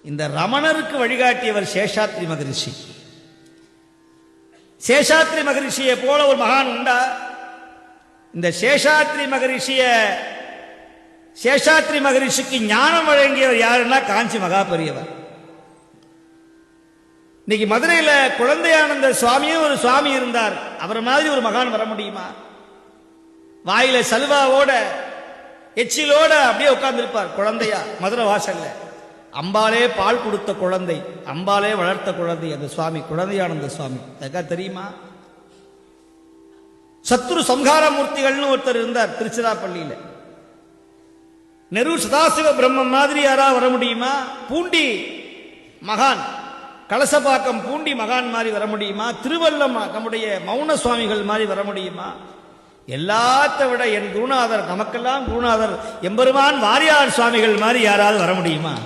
இந்த ரமணருக்கு வழிகாட்டியவர் சேஷாத்ரி மகரிஷி. சேஷாத்ரி மகரிஷியை போல ஒரு மகான் உண்டா? இந்த சேஷாத்ரி மகரிஷிக்கு ஞானம் வழங்கியவர் யாருன்னா காஞ்சி மகா பெரியவர். இன்னைக்கு மதுரையில குழந்தையானந்த சுவாமியும் ஒரு சுவாமி இருந்தார். அவர் மாதிரி ஒரு மகான் வர முடியுமா? வாயில சல்வாவோட எச்சிலோட அப்படியே உட்கார்ந்திருப்பார் குழந்தையா மதுரை வாசல்ல. அம்பாலே பால் கொடுத்த குழந்தை, அம்பாலே வளர்த்த குழந்தை அந்த சுவாமி குழந்தையானந்த சுவாமி. அதுக்கா தெரியுமா? சத்ரு சம்ஹாரமூர்த்திகள்னு ஒருத்தர் இருந்தார் திருச்சிராப்பள்ளியில. நெரூர் சதாசிவ பிரம்மம் மாதிரி யாரா வர முடியுமா? பூண்டி மகான், கலசபாக்கம் பூண்டி மகான் மாதிரி வர முடியுமா? திருவல்லம் நம்முடைய மௌன சுவாமிகள் மாதிரி வர முடியுமா? எல்லாத்த விட என் குருநாதர், நமக்கெல்லாம் குருநாதர் எம்பெருமான் வாரியார் சுவாமிகள் மாதிரி யாராவது வர முடியுமா?